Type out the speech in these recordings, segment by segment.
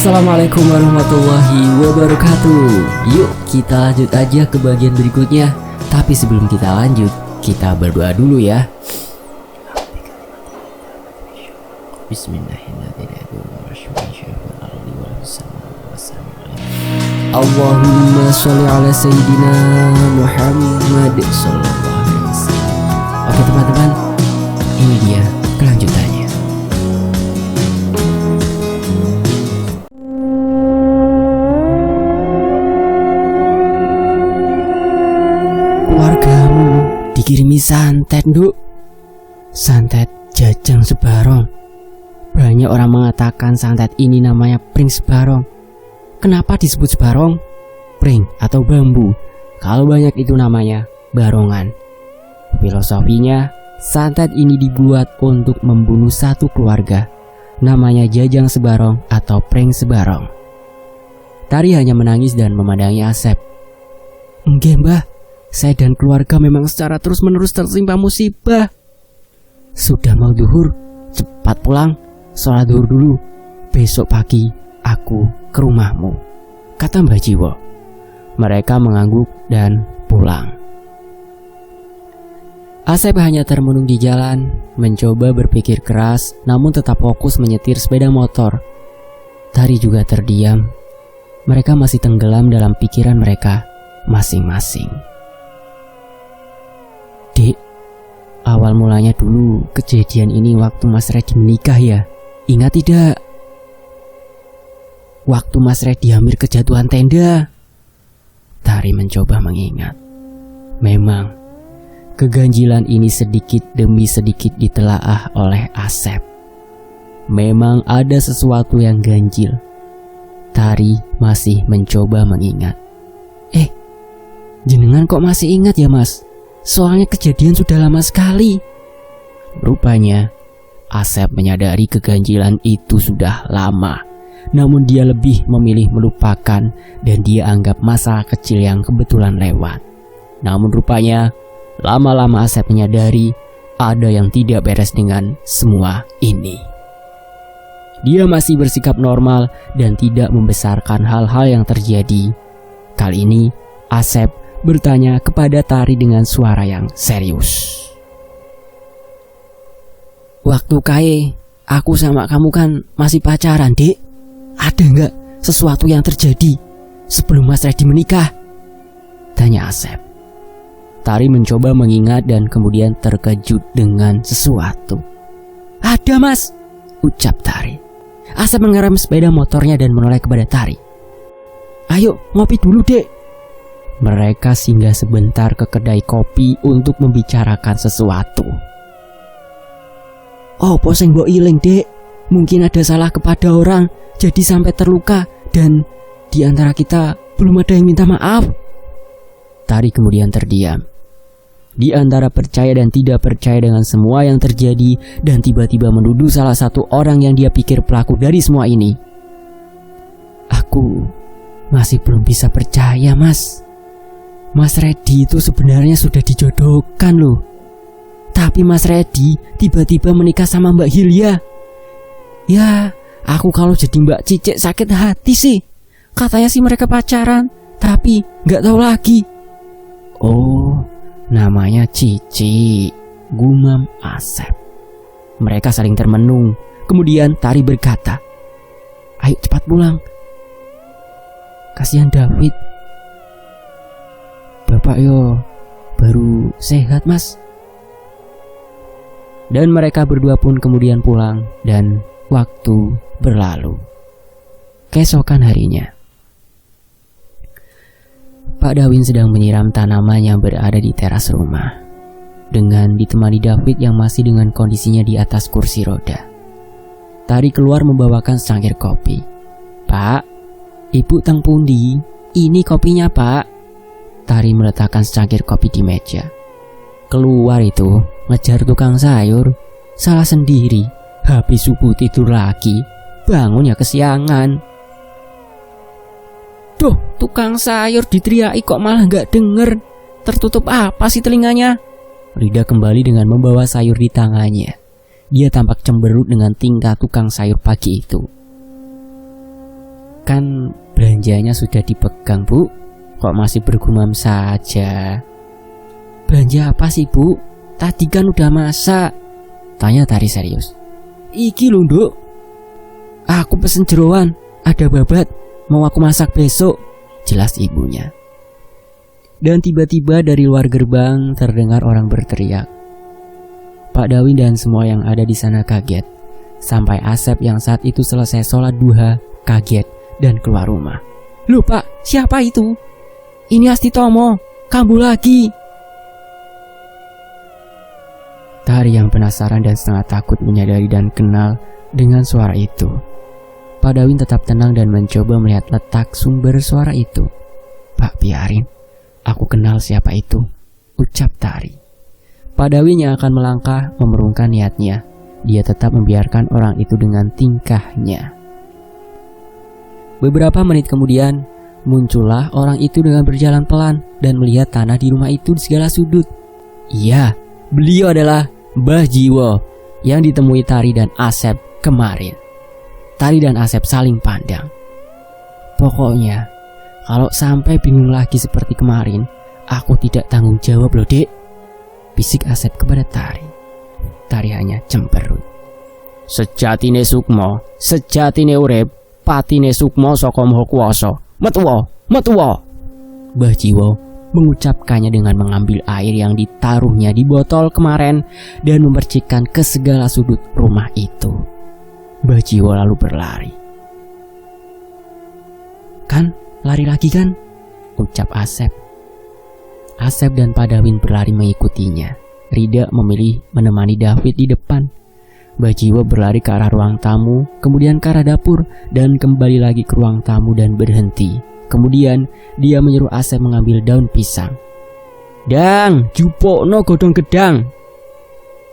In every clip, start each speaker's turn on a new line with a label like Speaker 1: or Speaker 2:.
Speaker 1: Assalamualaikum warahmatullahi wabarakatuh. Yuk kita lanjut aja ke bagian berikutnya. Tapi sebelum kita lanjut, kita berdoa dulu ya. Allahumma sholli ala sayyidina Muhammad sallallahu alaihi wasallam. Oke teman-teman, ini dia kelanjutannya. Keluargamu dikirimi santet, Nduk. Santet Jajang Sebarong. Banyak orang mengatakan santet ini namanya pring sebarong. Kenapa disebut sebarong? Pring atau bambu. Kalau banyak itu namanya barongan. Filosofinya, santet ini dibuat untuk membunuh satu keluarga. Namanya Jajang Sebarong atau pring sebarong. Tari hanya menangis dan memandangi Asep. Enggak, Mbah. Saya dan keluarga memang secara terus-menerus tertimpa musibah. Sudah mau duhur, cepat pulang. Sholat duhur dulu. Besok pagi aku ke rumahmu, kata Mbah Jiwo. Mereka mengangguk dan pulang. Asep hanya termenung di jalan, mencoba berpikir keras, namun tetap fokus menyetir sepeda motor. Tari juga terdiam. Mereka masih tenggelam dalam pikiran mereka masing-masing. Dek, awal mulanya dulu kejadian ini waktu Mas Reddy menikah ya. Ingat tidak? Waktu Mas Reddy hampir kejatuhan tenda. Tari mencoba mengingat. Memang, keganjilan ini sedikit demi sedikit ditelaah oleh Asep. Memang ada sesuatu yang ganjil. Tari masih mencoba mengingat. Jenengan kok masih ingat ya, Mas? Soalnya kejadian sudah lama sekali. Rupanya, Asep menyadari keganjilan itu sudah lama. Namun dia lebih memilih melupakan dan dia anggap masa kecil yang kebetulan lewat. Namun rupanya, lama-lama Asep menyadari ada yang tidak beres dengan semua ini. Dia masih bersikap normal dan tidak membesarkan hal-hal yang terjadi. Kali ini, Asep bertanya kepada Tari dengan suara yang serius. Waktu kae, aku sama kamu kan masih pacaran, Dek. Ada nggak sesuatu yang terjadi sebelum Mas Reddy menikah? Tanya Asep. Tari mencoba mengingat dan kemudian terkejut dengan sesuatu. Ada, Mas, ucap Tari. Asep mengerem sepeda motornya dan menoleh kepada Tari. Ayo ngopi dulu, Dek. Mereka singgah sebentar ke kedai kopi untuk membicarakan sesuatu. Oh, poseng mbok iling, Dek. Mungkin ada salah kepada orang, jadi sampai terluka, dan di antara kita belum ada yang minta maaf. Tari kemudian terdiam. Di antara percaya dan tidak percaya dengan semua yang terjadi, dan tiba-tiba menuduh salah satu orang yang dia pikir pelaku dari semua ini. Aku masih belum bisa percaya, Mas. Mas Reddy itu sebenarnya sudah dijodohkan loh. Tapi Mas Reddy tiba-tiba menikah sama Mbak Hilya. Ya, aku kalau jadi Mbak Cicek sakit hati sih. Katanya sih mereka pacaran, tapi gak tahu lagi. Oh, namanya Cici, gumam Asep. Mereka saling termenung. Kemudian Tari berkata, ayo cepat pulang. Kasihan David. Bapak yo baru sehat, Mas. Dan mereka berdua pun kemudian pulang dan waktu berlalu. Keesokan harinya, Pak Dawin sedang menyiram tanaman yang berada di teras rumah, dengan ditemani David yang masih dengan kondisinya di atas kursi roda. Tari keluar membawakan secangkir kopi. Pak, Ibu teng pundi? Ini kopinya, Pak. Tari meletakkan secangkir kopi di meja. Keluar itu, ngejar tukang sayur. Salah sendiri, habis subuh tidur lagi. Bangun ya kesiangan. Duh, tukang sayur diteriaki kok malah gak denger. Tertutup apa sih telinganya? Rida kembali dengan membawa sayur di tangannya. Dia tampak cemberut dengan tingkah tukang sayur pagi itu. Kan belanjanya sudah dipegang, Bu. Kok masih bergumam saja? Belanja apa sih, Bu? Tadi kan udah masak, tanya Tari serius. Iki lho, Nduk. Aku pesen jeroan, ada babat, mau aku masak besok, jelas ibunya. Dan tiba-tiba dari luar gerbang terdengar orang berteriak. Pak Dawin dan semua yang ada di sana kaget. Sampai Asep yang saat itu selesai sholat duha kaget dan keluar rumah. Loh Pak, siapa itu? Ini Asti Tomo, kambuh lagi. Tari yang penasaran dan setengah takut menyadari dan kenal dengan suara itu. Pak Dawin tetap tenang dan mencoba melihat letak sumber suara itu. Pak, biarin, aku kenal siapa itu, ucap Tari. Pak Dawin yang akan melangkah memerungkan niatnya. Dia tetap membiarkan orang itu dengan tingkahnya. Beberapa menit kemudian, muncullah orang itu dengan berjalan pelan dan melihat tanah di rumah itu di segala sudut. Iya, beliau adalah Mbah Jiwo yang ditemui Tari dan Asep kemarin. Tari dan Asep saling pandang. Pokoknya, kalau sampai bingung lagi seperti kemarin, aku tidak tanggung jawab loh, Dek, bisik Asep kepada Tari. Tari hanya cemberut. Sejatine sukma, sejatine urip, patine sukma saka Maha Kuwasa. Metuwa, metuwa. Mbah Jiwo mengucapkannya dengan mengambil air yang ditaruhnya di botol kemarin dan memercikkan ke segala sudut rumah itu. Mbah Jiwo lalu berlari. Kan, lari lagi kan? Ucap Asep. Asep dan Pak Dawin berlari mengikutinya. Rida memilih menemani David di depan. Mbah Jiwo berlari ke arah ruang tamu, kemudian ke arah dapur, dan kembali lagi ke ruang tamu dan berhenti. Kemudian dia menyuruh Asep mengambil daun pisang. Dang, jupokno godhong gedang.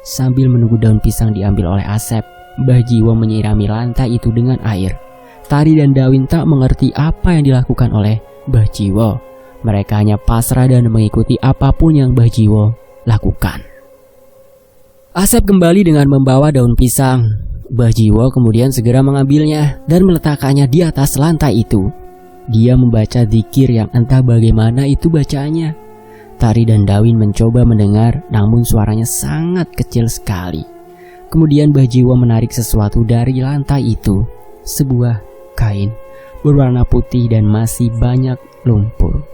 Speaker 1: Sambil menunggu daun pisang diambil oleh Asep, Mbah Jiwo menyirami lantai itu dengan air. Tari dan Dawin tak mengerti apa yang dilakukan oleh Mbah Jiwo. Mereka hanya pasrah dan mengikuti apapun yang Mbah Jiwo lakukan. Asep kembali dengan membawa daun pisang. Mbah Jiwo kemudian segera mengambilnya dan meletakkannya di atas lantai itu. Dia membaca zikir yang entah bagaimana itu bacaannya. Tari dan Dawin mencoba mendengar, namun suaranya sangat kecil sekali. Kemudian Mbah Jiwo menarik sesuatu dari lantai itu. Sebuah kain berwarna putih dan masih banyak lumpur.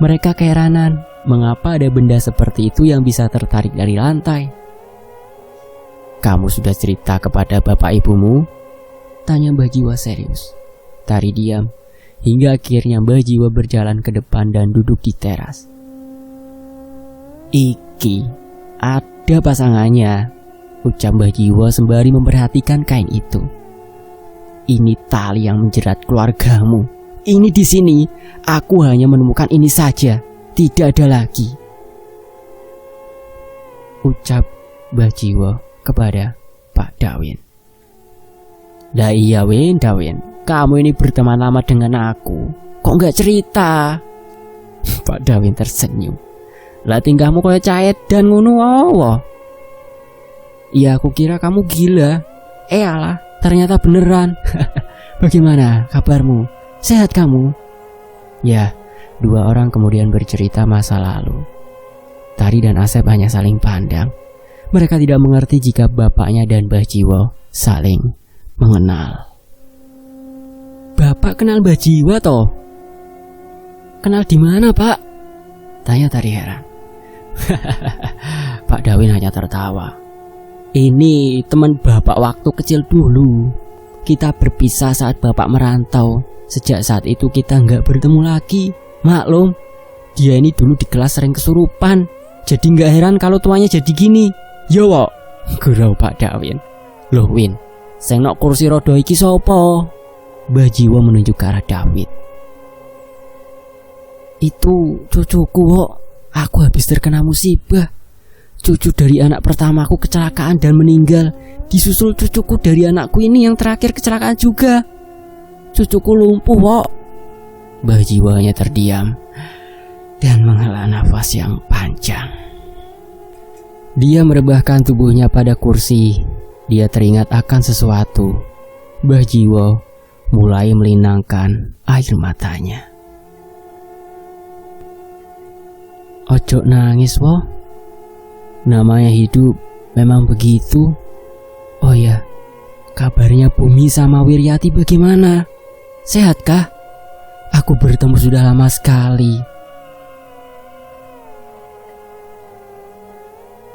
Speaker 1: Mereka keheranan, mengapa ada benda seperti itu yang bisa tertarik dari lantai? Kamu sudah cerita kepada bapak ibumu? Tanya Mbah Jiwo serius. Tari diam, hingga akhirnya Mbah Jiwo berjalan ke depan dan duduk di teras. Iki, ada pasangannya, ucap Mbah Jiwo sembari memperhatikan kain itu. Ini tali yang menjerat keluargamu. Ini di sini, aku hanya menemukan ini saja, tidak ada lagi, ucap Mbah Jiwo kepada Pak Dawin. Dah iya Dawin, kamu ini berteman lama dengan aku, kok nggak cerita? Pak Dawin tersenyum. Lah tingkahmu kayak cahet dan ngono wae. Iya, aku kira kamu gila. Alah, ternyata beneran. Bagaimana kabarmu? Sehat kamu? Ya, dua orang kemudian bercerita masa lalu. Tari dan Asep hanya saling pandang. Mereka tidak mengerti jika bapaknya dan Mbah Jiwo saling mengenal. Bapak kenal Mbah Jiwo toh? Kenal di mana, Pak? Tanya Tari heran. Pak Dawin hanya tertawa. Ini teman bapak waktu kecil dulu. Kita berpisah saat bapak merantau. Sejak saat itu kita nggak bertemu lagi. Maklum, dia ini dulu di kelas sering kesurupan. Jadi nggak heran kalau tuanya jadi gini. Yo wok, gurau Pak Dawin. Loh Win, sing nok kursi rodo iki sopo? Mbah Jiwo menunjuk ke arah David. Itu cucuku wok. Aku habis terkena musibah. Cucu dari anak pertamaku kecelakaan dan meninggal. Disusul cucuku dari anakku ini yang terakhir kecelakaan juga. Cucuku lumpuh wok. Mbah Jiwo hanya terdiam dan menghela nafas yang panjang. Dia merebahkan tubuhnya pada kursi. Dia teringat akan sesuatu. Mbah Jiwo mulai melinangkan air matanya. Ojo nangis wo, namanya hidup memang begitu. Oh ya, kabarnya Bumi sama Wiryati bagaimana? Sehatkah? Aku bertemu sudah lama sekali.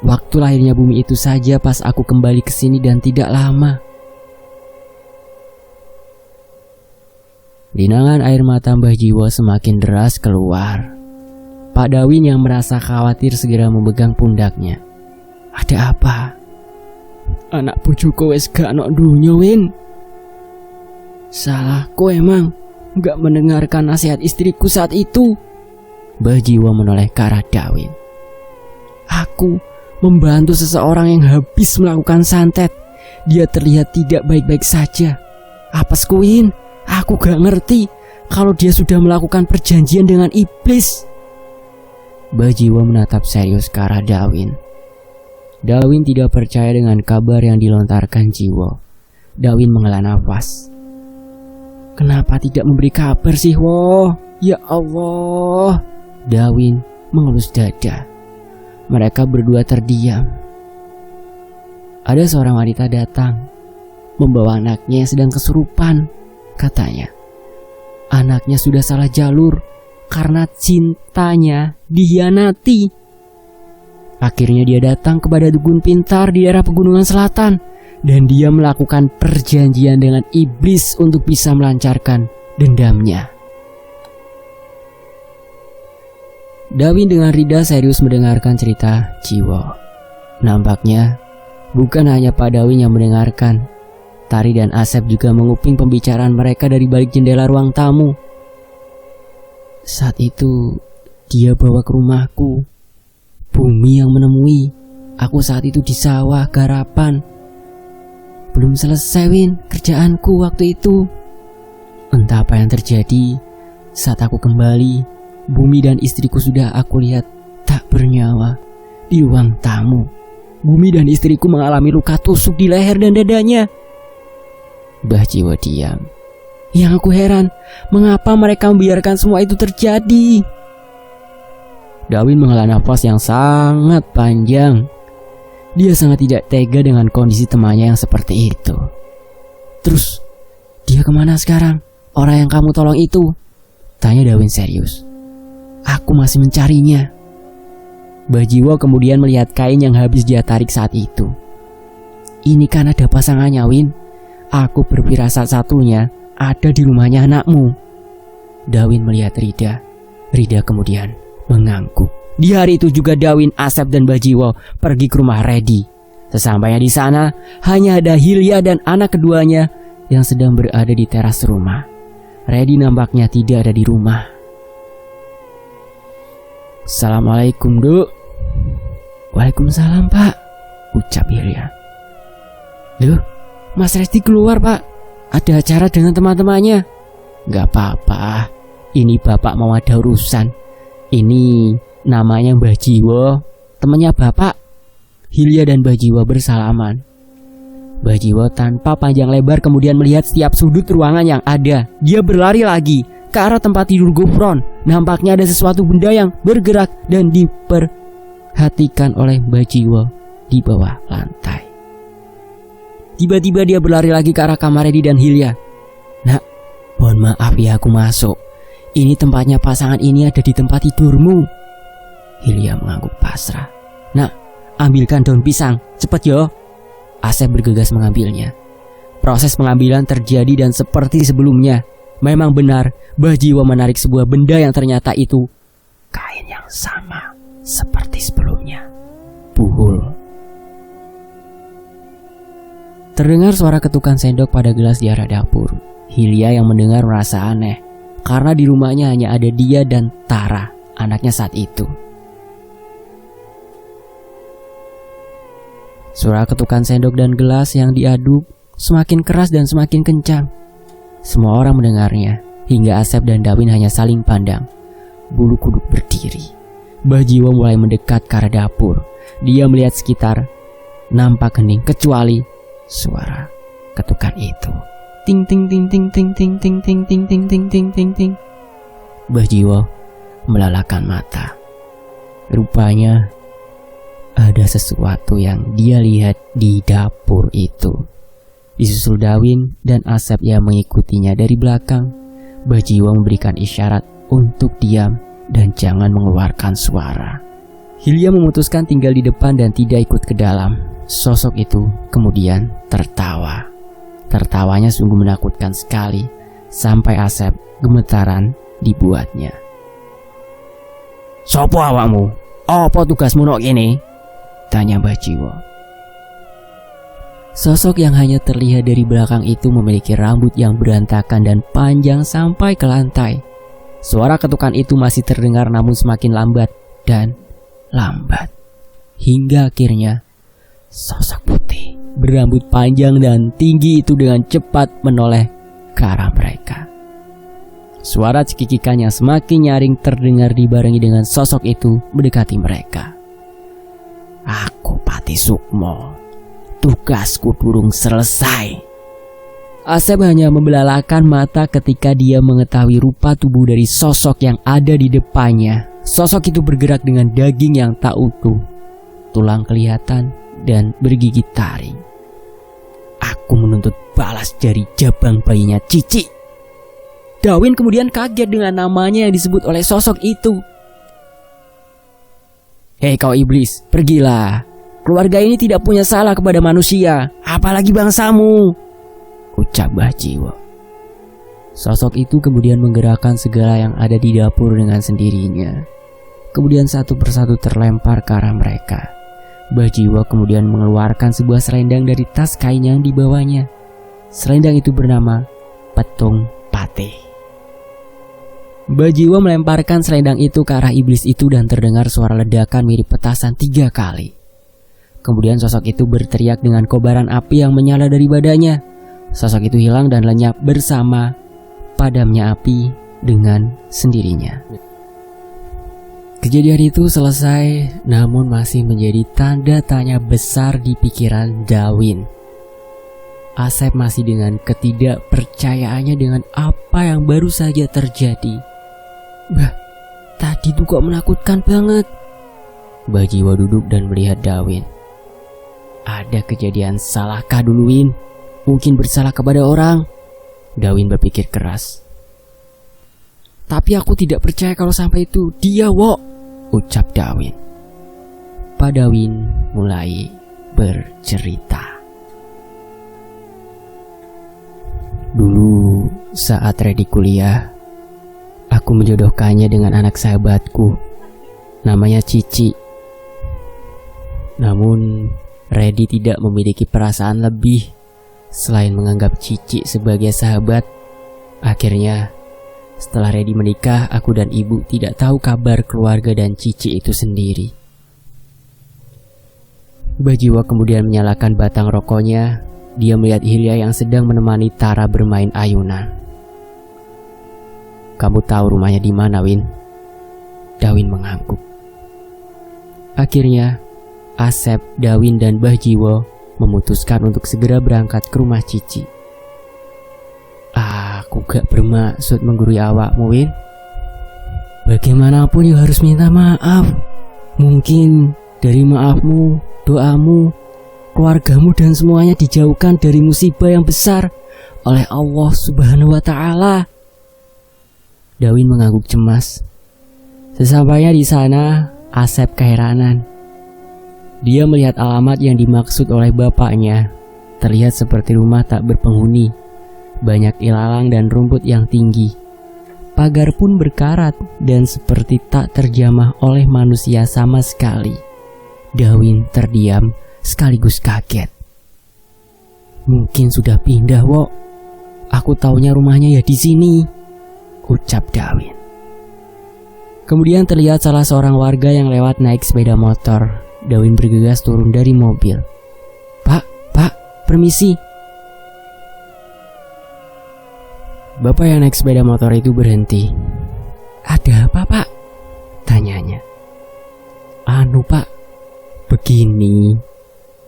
Speaker 1: Waktu lahirnya Bumi itu saja pas aku kembali ke sini dan tidak lama. Linangan air mata Mbah Jiwo semakin deras keluar. Pak Dawin yang merasa khawatir segera memegang pundaknya. Ada apa? Anak bojoku wis gak ono dunya, Win. Salahku emang gak mendengarkan nasihat istriku saat itu. Mbah Jiwo menoleh ke arah Dawin. Aku membantu seseorang yang habis melakukan santet. Dia terlihat tidak baik-baik saja. Apes Win, aku gak ngerti kalau dia sudah melakukan perjanjian dengan iblis. Mbah Jiwo menatap serius ke arah Dawin. Dawin tidak percaya dengan kabar yang dilontarkan Jiwo. Dawin menghela nafas. Kenapa tidak memberi kabar sih, wo? Ya Allah. Dawin mengelus dada. Mereka berdua terdiam. Ada seorang wanita datang, membawa anaknya yang sedang kesurupan. Katanya, anaknya sudah salah jalur karena cintanya dihianati. Akhirnya dia datang kepada dukun pintar di daerah pegunungan selatan, dan dia melakukan perjanjian dengan iblis untuk bisa melancarkan dendamnya. Dawin dengan rida serius mendengarkan cerita Jiwo. Nampaknya bukan hanya Pak Dawin yang mendengarkan. Tari dan Asep juga menguping pembicaraan mereka dari balik jendela ruang tamu. Saat itu dia bawa ke rumahku. Bumi yang menemui. Aku saat itu di sawah garapan. Belum selesai, Win, kerjaanku waktu itu. Entah apa yang terjadi. Saat aku kembali, Bumi dan istriku sudah aku lihat tak bernyawa di ruang tamu. Bumi dan istriku mengalami luka tusuk di leher dan dadanya. Mbah Jiwo diam. Yang aku heran, mengapa mereka membiarkan semua itu terjadi? Dawin menghela nafas yang sangat panjang. Dia sangat tidak tega dengan kondisi temannya yang seperti itu. Terus, dia kemana sekarang? Orang yang kamu tolong itu? Tanya Dawin serius. Aku masih mencarinya. Mbah Jiwo kemudian melihat kain yang habis dia tarik saat itu. Ini kan ada pasangannya, Win. Aku berfirasat satunya ada di rumahnya anakmu. Dawin melihat Rida. Rida kemudian mengangguk. Di hari itu juga Dawin, Asep dan Mbah Jiwo pergi ke rumah Redi. Sesampainya di sana, hanya ada Hilya dan anak keduanya yang sedang berada di teras rumah. Redi nampaknya tidak ada di rumah. Assalamualaikum, Duk. Waalaikumsalam, Pak, ucap Hilya. Loh, Mas Redi keluar, Pak. Ada acara dengan teman-temannya. Gak apa-apa, ini Bapak mau ada urusan. Ini namanya Mbah Jiwo, temannya Bapak. Hilya dan Mbah Jiwo bersalaman. Mbah Jiwo tanpa panjang lebar kemudian melihat setiap sudut ruangan yang ada. Dia berlari lagi ke arah tempat tidur Gufron. Nampaknya ada sesuatu benda yang bergerak dan diperhatikan oleh Mbah Jiwo di bawah lantai. Tiba-tiba dia berlari lagi ke arah kamar Redi dan Hilya. Nak, mohon maaf ya aku masuk. Ini tempatnya pasangan ini ada di tempat tidurmu. Hilya mengangguk pasrah. Nak, ambilkan daun pisang, cepat yo. Asep bergegas mengambilnya. Proses pengambilan terjadi dan seperti sebelumnya. Memang benar, Mbah Jiwo menarik sebuah benda yang ternyata itu kain yang sama seperti sebelumnya. Buhul. Terdengar suara ketukan sendok pada gelas di arah dapur. Hilya yang mendengar merasa aneh, karena di rumahnya hanya ada dia dan Tara, anaknya saat itu. Suara ketukan sendok dan gelas yang diaduk semakin keras dan semakin kencang. Semua orang mendengarnya, hingga Asep dan Dawin hanya saling pandang. Bulu kuduk berdiri. Mbah Jiwo mulai mendekat ke arah dapur. Dia melihat sekitar, nampak hening kecuali suara ketukan itu. Ting ting ting ting ting ting ting ting ting ting ting ting ting ting. Mbah Jiwo melalakan mata. Rupanya ada sesuatu yang dia lihat di dapur itu. Disusul Dawin dan Asep yang mengikutinya dari belakang. Mbah Jiwo memberikan isyarat untuk diam dan jangan mengeluarkan suara. Hilya memutuskan tinggal di depan dan tidak ikut ke dalam. Sosok itu kemudian tertawa. Tertawanya sungguh menakutkan sekali, sampai Asep gemetaran dibuatnya. "Sopo awakmu? Apa tugasmu nok kene?" tanya Mbah Jiwo. Sosok yang hanya terlihat dari belakang itu memiliki rambut yang berantakan dan panjang sampai ke lantai. Suara ketukan itu masih terdengar namun semakin lambat dan lambat. Hingga akhirnya sosok putih berambut panjang dan tinggi itu dengan cepat menoleh ke arah mereka. Suara cekikikan yang semakin nyaring terdengar dibarengi dengan sosok itu mendekati mereka. "Aku Pati Sukmo. Tugasku durung selesai." Asep hanya membelalakan mata ketika dia mengetahui rupa tubuh dari sosok yang ada di depannya. Sosok itu bergerak dengan daging yang tak utuh, tulang kelihatan dan bergigi taring. "Aku menuntut balas dari jabang bayinya Cici." Dawin kemudian kaget dengan namanya yang disebut oleh sosok itu. "Hei kau iblis, pergilah. Keluarga ini tidak punya salah kepada manusia, apalagi bangsamu," ucap Mbah Jiwo. Sosok itu kemudian menggerakkan segala yang ada di dapur dengan sendirinya. Kemudian satu persatu terlempar ke arah mereka. Mbah Jiwo kemudian mengeluarkan sebuah selendang dari tas kain yang dibawanya. Selendang itu bernama Petung Patih. Mbah Jiwo melemparkan selendang itu ke arah iblis itu dan terdengar suara ledakan mirip petasan 3 kali. Kemudian sosok itu berteriak dengan kobaran api yang menyala dari badannya. Sosok itu hilang dan lenyap bersama padamnya api dengan sendirinya. Kejadian itu selesai, namun masih menjadi tanda tanya besar di pikiran Dawin. Asep masih dengan ketidakpercayaannya dengan apa yang baru saja terjadi. "Bah, tadi tuh kok menakutkan banget." Mbah Jiwo duduk dan melihat Dawin. "Ada kejadian salahkah dulu, Win? Mungkin bersalah kepada orang." Dawin berpikir keras. "Tapi aku tidak percaya kalau sampai itu dia, Wok," ucap Dawin. Pak Dawin mulai bercerita. "Dulu saat Redi kuliah, aku menjodohkannya dengan anak sahabatku, namanya Cici. Namun Redi tidak memiliki perasaan lebih selain menganggap Cici sebagai sahabat. Akhirnya setelah Redi menikah, aku dan ibu tidak tahu kabar keluarga dan Cici itu sendiri." Mbah Jiwo kemudian menyalakan batang rokoknya. Dia melihat Hilya yang sedang menemani Tara bermain ayunan. "Kamu tahu rumahnya di mana, Win?" Dawin mengangguk. Akhirnya Asep, Dawin dan Mbah Jiwo memutuskan untuk segera berangkat ke rumah Cici. "Aku gak bermaksud menggurui awakmu, Win. Bagaimanapun you harus minta maaf. Mungkin dari maafmu, doamu, keluargamu dan semuanya dijauhkan dari musibah yang besar oleh Allah Subhanahu wa Ta'ala." Dawin mengangguk cemas. Sesampainya di sana, Asep keheranan. Dia melihat alamat yang dimaksud oleh bapaknya. Terlihat seperti rumah tak berpenghuni. Banyak ilalang dan rumput yang tinggi. Pagar pun berkarat dan seperti tak terjamah oleh manusia sama sekali. Dawin terdiam sekaligus kaget. "Mungkin sudah pindah, Wok. Aku taunya rumahnya ya di sini," ucap Dawin. Kemudian terlihat salah seorang warga yang lewat naik sepeda motor. Dawin bergegas turun dari mobil. Pak, permisi." Bapak yang naik sepeda motor itu berhenti. "Ada apa, Pak?" tanyanya. Pak, begini.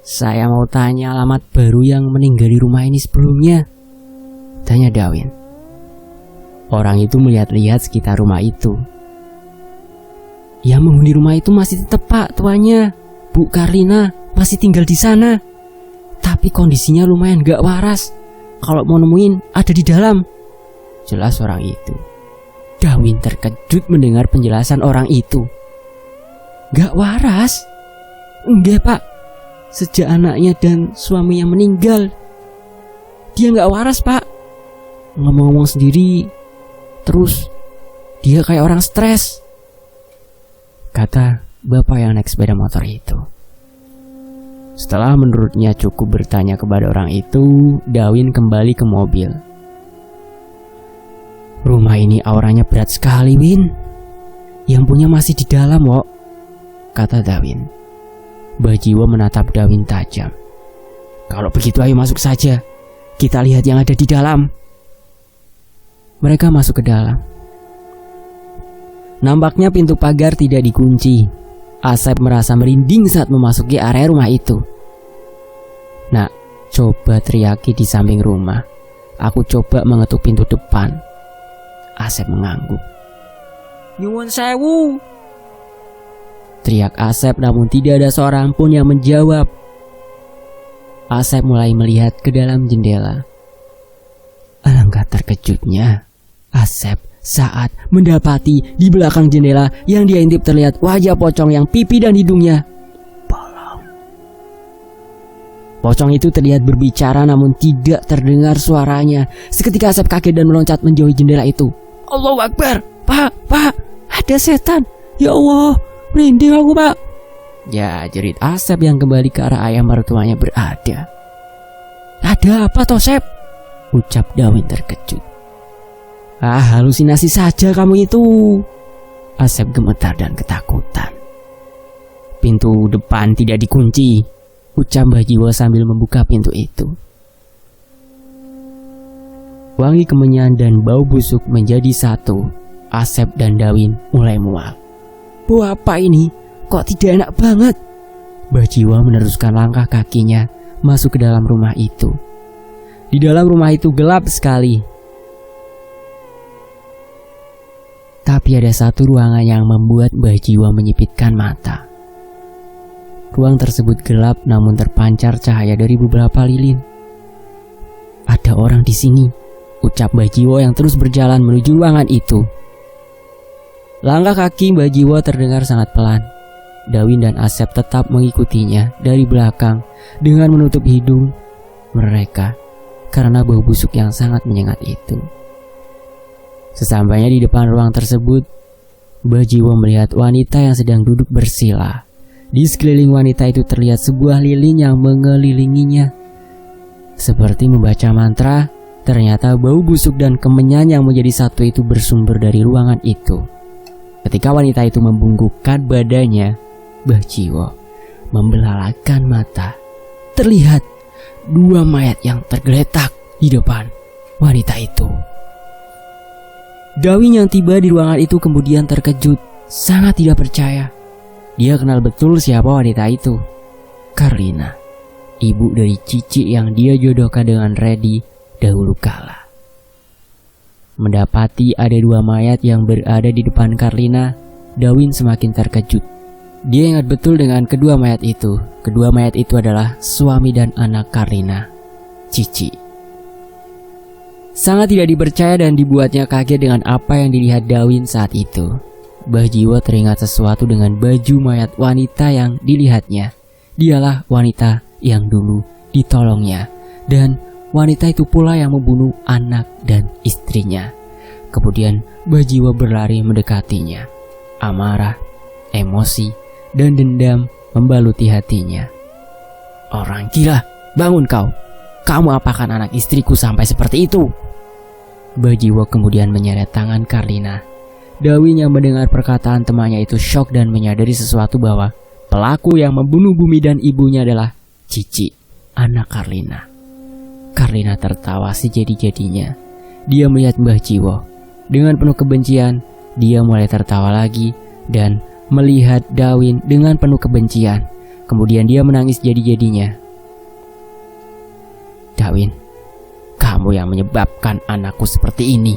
Speaker 1: Saya mau tanya alamat baru yang meninggal di rumah ini sebelumnya." katanya Dawin. Orang itu melihat-lihat sekitar rumah itu. Yang menghuni rumah itu masih tetap Pak tuanya. Bu Karlina masih tinggal di sana. Tapi kondisinya lumayan gak waras. Kalau mau nemuin ada di dalam, jelas orang itu. Dawin terkejut mendengar penjelasan orang itu. Gak waras? Enggak Pak. Sejak anaknya dan suaminya meninggal, dia gak waras Pak. Ngomong-ngomong sendiri, terus dia kayak orang stres, kata bapak yang naik sepeda motor itu. Setelah menurutnya cukup bertanya kepada orang itu, Dawin kembali ke mobil. Rumah ini auranya berat sekali, Win. Yang punya masih di dalam, Wok, kata Dawin. Bajiwo menatap Dawin tajam. Kalau begitu ayo masuk saja. Kita lihat yang ada di dalam. Mereka masuk ke dalam. Nampaknya pintu pagar tidak dikunci. Asep merasa merinding saat memasuki area rumah itu. Nak, coba teriaki di samping rumah. Aku coba mengetuk pintu depan. Asep mengangguk. Nyuwun sewu, teriak Asep, namun tidak ada seorang pun yang menjawab. Asep mulai melihat ke dalam jendela. Alangkah terkejutnya Asep saat mendapati di belakang jendela yang dia intip terlihat wajah pocong yang pipi dan hidungnya bolong. Pocong itu terlihat berbicara namun tidak terdengar suaranya. Seketika Asep kaget dan meloncat menjauhi jendela itu. Allahu Akbar, Pak, ada setan. Ya Allah, merinding aku Pak. Ya, jerit Asep yang kembali ke arah ayah mertuanya berada. Ada apa toh Sep? Ucap Dawin terkejut. Halusinasi saja kamu itu. Asep gemetar dan ketakutan. Pintu depan tidak dikunci, ucap Bajiwo sambil membuka pintu itu. Wangi kemenyan dan bau busuk menjadi satu. Asep dan Dawin mulai mual. Bau apa ini? Kok tidak enak banget? Bajiwo meneruskan langkah kakinya masuk ke dalam rumah itu. Di dalam rumah itu gelap sekali. Tapi ada satu ruangan yang membuat Bajiwo menyipitkan mata. Ruang tersebut gelap namun terpancar cahaya dari beberapa lilin. Ada orang di sini, ucap Bajiwo yang terus berjalan menuju ruangan itu. Langkah kaki Bajiwo terdengar sangat pelan. Dawin dan Asep tetap mengikutinya dari belakang dengan menutup hidung mereka karena bau busuk yang sangat menyengat itu. Sesampainya di depan ruang tersebut, Bajiwo melihat wanita yang sedang duduk bersila. Di sekeliling wanita itu terlihat sebuah lilin yang mengelilinginya. Seperti membaca mantra, ternyata bau busuk dan kemenyan yang menjadi satu itu bersumber dari ruangan itu. Ketika wanita itu membungkukkan badannya, Bajiwo membelalakan mata. Terlihat dua mayat yang tergeletak di depan wanita itu. Dawin yang tiba di ruangan itu kemudian terkejut, sangat tidak percaya. Dia kenal betul siapa wanita itu. Karlina, ibu dari Cici yang dia jodohkan dengan Reddy dahulu kala. Mendapati ada dua mayat yang berada di depan Karlina, Dawin semakin terkejut. Dia ingat betul dengan kedua mayat itu. Kedua mayat itu adalah suami dan anak Karlina, Cici. Sangat tidak dipercaya dan dibuatnya kaget dengan apa yang dilihat Dawin saat itu. Bajiwo teringat sesuatu dengan baju mayat wanita yang dilihatnya. Dialah wanita yang dulu ditolongnya. Dan wanita itu pula yang membunuh anak dan istrinya. Kemudian Bajiwo berlari mendekatinya. Amarah, emosi, dan dendam membaluti hatinya. Orang gila, bangun kau. Kamu apakan anak istriku sampai seperti itu? Bajiwo kemudian menyeret tangan Karlina. Dawin yang mendengar perkataan temannya itu syok dan menyadari sesuatu bahwa pelaku yang membunuh Bumi dan ibunya adalah Cici, anak Karlina. Karlina tertawa sejadi-jadinya. Dia melihat Bajiwo. Dengan penuh kebencian, dia mulai tertawa lagi dan melihat Dawin dengan penuh kebencian. Kemudian dia menangis jadi-jadinya. Dawin, kamu Kamu yang menyebabkan anakku seperti ini.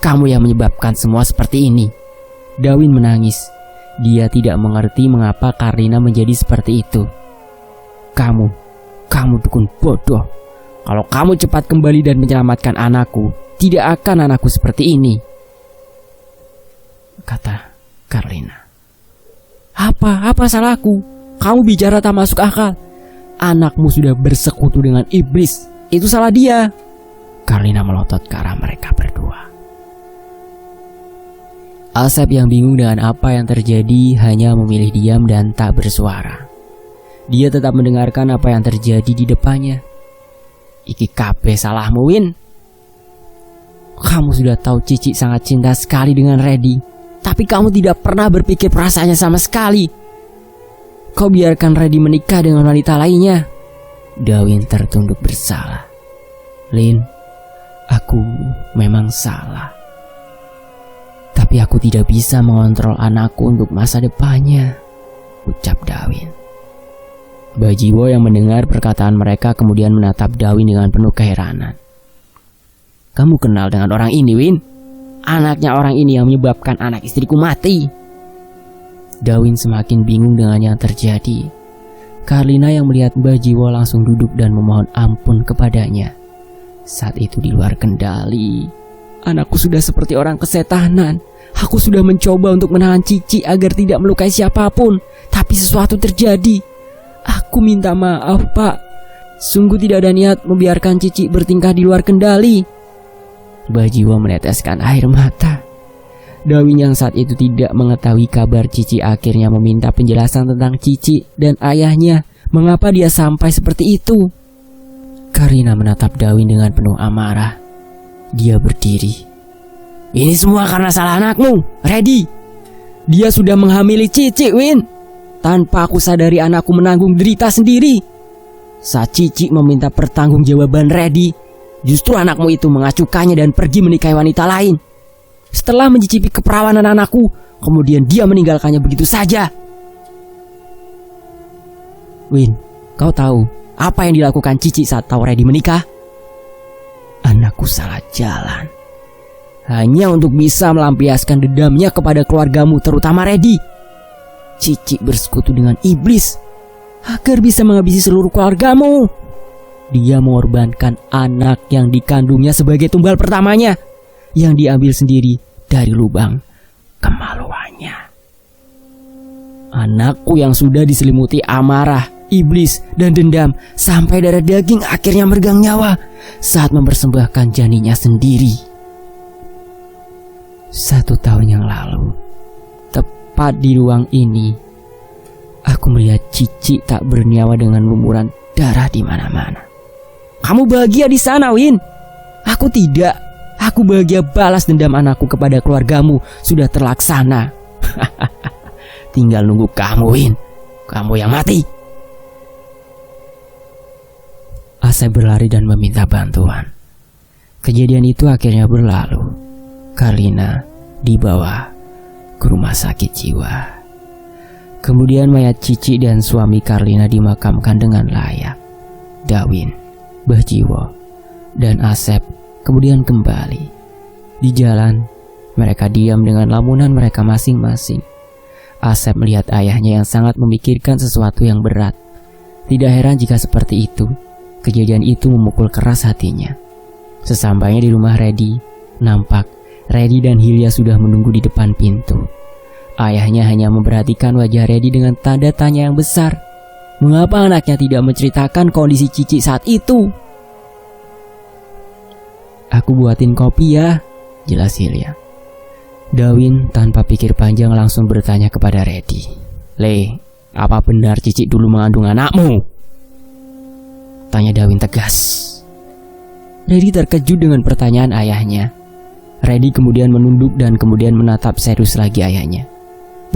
Speaker 1: Kamu yang menyebabkan semua seperti ini. Dawin menangis. Dia tidak mengerti mengapa Karlina menjadi seperti itu. Kamu dukun bodoh. Kalau kamu cepat kembali dan menyelamatkan anakku, tidak akan anakku seperti ini, kata Karlina. Apa salahku? Kamu bicara tak masuk akal. Anakmu sudah bersekutu dengan iblis. Itu salah dia. Karlina melotot ke arah mereka berdua. Asep yang bingung dengan apa yang terjadi hanya memilih diam dan tak bersuara. Dia tetap mendengarkan apa yang terjadi di depannya. Iki kabeh salahmu, Win. Kamu sudah tahu Cici sangat cinta sekali dengan Reddy, tapi kamu tidak pernah berpikir perasaannya sama sekali. Kau biarkan Reddy menikah dengan wanita lainnya. Dawin tertunduk bersalah. Lin, aku memang salah. Tapi aku tidak bisa mengontrol anakku untuk masa depannya, ucap Dawin. Bajiwo yang mendengar perkataan mereka kemudian menatap Dawin dengan penuh keheranan. Kamu kenal dengan orang ini, Win? Anaknya orang ini yang menyebabkan anak istriku mati. Dawin semakin bingung dengan yang terjadi. Karlina yang melihat Bajiwo langsung duduk dan memohon ampun kepadanya. Saat itu di luar kendali. Anakku sudah seperti orang kesetanan. Aku sudah mencoba untuk menahan Cici agar tidak melukai siapapun, tapi sesuatu terjadi. Aku minta maaf, Pak. Sungguh tidak ada niat membiarkan Cici bertingkah di luar kendali. Bajiwo meneteskan air mata. Dawin yang saat itu tidak mengetahui kabar Cici akhirnya meminta penjelasan tentang Cici dan ayahnya, mengapa dia sampai seperti itu. Karlina menatap Dawin dengan penuh amarah. Dia berdiri. Ini semua karena salah anakmu, Reddy. Dia sudah menghamili Cici, Win. Tanpa aku sadari anakku menanggung derita sendiri. Saat Cici meminta pertanggungjawaban Reddy, justru anakmu itu mengacukannya dan pergi menikahi wanita lain. Setelah mencicipi keperawanan anakku, kemudian dia meninggalkannya begitu saja. Win, kau tahu apa yang dilakukan Cici saat tahu Reddy menikah? Anakku salah jalan. Hanya untuk bisa melampiaskan dendamnya kepada keluargamu, terutama Reddy. Cici bersekutu dengan iblis agar bisa menghabisi seluruh keluargamu. Dia mengorbankan anak yang dikandungnya sebagai tumbal pertamanya, yang diambil sendiri dari lubang kemaluannya. Anakku yang sudah diselimuti amarah, iblis, dan dendam sampai darah daging akhirnya meregang nyawa saat mempersembahkan janinnya sendiri. 1 tahun yang lalu, tepat di ruang ini, aku melihat Cici tak bernyawa dengan lumuran darah di mana-mana. Kamu bahagia di sana, Win? Aku tidak. Aku bahagia balas dendam anakku kepada keluargamu sudah terlaksana. Tinggal nunggu kamu, Win. Kamu yang mati. Asep berlari dan meminta bantuan. Kejadian itu akhirnya berlalu. Karlina dibawa ke rumah sakit jiwa. Kemudian mayat Cici dan suami Karlina dimakamkan dengan layak. Dawin, Bajiwo, dan Asep kemudian kembali. Di jalan, mereka diam dengan lamunan mereka masing-masing. Asep melihat ayahnya yang sangat memikirkan sesuatu yang berat. Tidak heran jika seperti itu. Kejadian itu memukul keras hatinya. Sesampainya di rumah Reddy, nampak Reddy dan Hilya sudah menunggu di depan pintu. Ayahnya hanya memperhatikan wajah Reddy dengan tanda tanya yang besar. Mengapa anaknya tidak menceritakan kondisi Cici saat itu? Aku buatin kopi ya, jelas Hilya. Dawin tanpa pikir panjang langsung bertanya kepada Reddy. Le, apa benar Cici dulu mengandung anakmu? Tanya Dawin tegas. Reddy terkejut dengan pertanyaan ayahnya. Reddy kemudian menunduk dan kemudian menatap serius lagi ayahnya.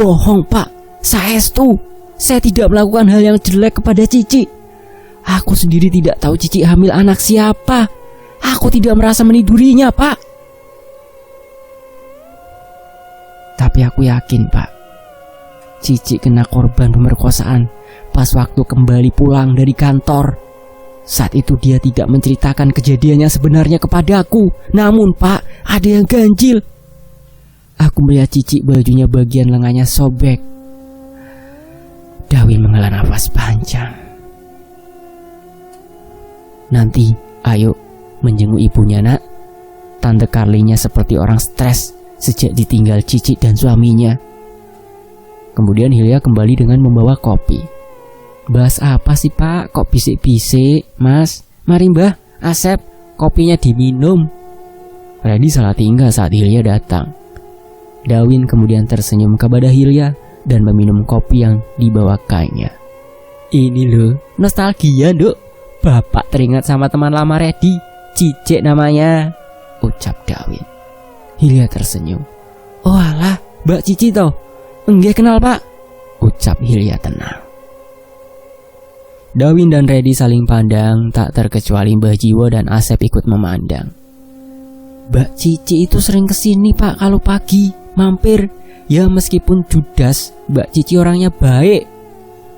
Speaker 1: Bohong, Pak, saestu. Saya tidak melakukan hal yang jelek kepada Cici. Aku sendiri tidak tahu Cici hamil anak siapa. Aku tidak merasa menidurinya, Pak. Tapi aku yakin, Pak, Cici kena korban pemerkosaan pas waktu kembali pulang dari kantor. Saat itu dia tidak menceritakan kejadiannya sebenarnya kepadaku. Namun Pak, ada yang ganjil. Aku melihat Cici bajunya bagian lengannya sobek. Dawin menghela nafas panjang. Nanti, ayo menjenguk ibunya nak. Tante Carly-nya seperti orang stres sejak ditinggal Cici dan suaminya. Kemudian Hilya kembali dengan membawa kopi. Bahas apa sih Pak? Kok bisik-bisik? Mas, mari Mbah, Asep, kopinya diminum. Freddy salah tinggal saat Hilya datang. Dawin kemudian tersenyum kepada Hilya dan meminum kopi yang dibawakannya. Ini loh, nostalgia Nduk. Bapak teringat sama teman lama Reddy, Cicek namanya, ucap Dawin. Hilya tersenyum. Oh alah, Mbak Cici toh? Enggak kenal Pak, ucap Hilya tenang. Dawin dan Reddy saling pandang, tak terkecuali Mbah Jiwo dan Asep ikut memandang. Mbak Cici itu sering kesini Pak kalau pagi, mampir. Ya meskipun judas, Mbak Cici orangnya baik.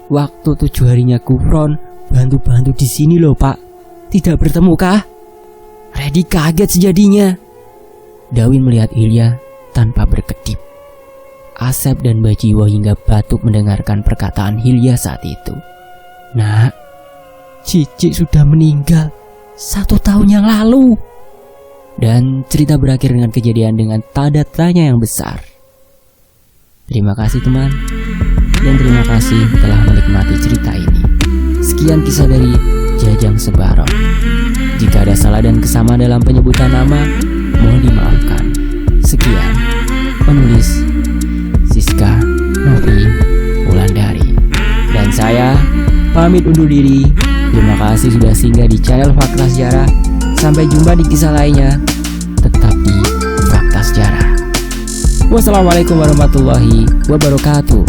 Speaker 1: Waktu 7 harinya kufron, bantu-bantu di sini loh Pak. Tidak bertemu kah? Reddy kaget sejadinya. Dawin melihat Hilya tanpa berkedip. Asep dan Mbah Jiwo hingga batuk mendengarkan perkataan Hilya saat itu. Nak, Cici sudah meninggal 1 tahun yang lalu. Dan cerita berakhir dengan kejadian dengan tanda tanya yang besar. Terima kasih teman, dan terima kasih telah menikmati cerita ini. Sekian kisah dari Jajang Sebarong. Jika ada salah dan kesamaan dalam penyebutan nama, mohon dimaafkan. Sekian, penulis Siska Novi Wulandari. Dan saya pamit undur diri. Terima kasih sudah singgah di channel Fakta Sejarah. Sampai jumpa di kisah lainnya. Tetap di Fakta Sejarah. Wassalamualaikum warahmatullahi wabarakatuh.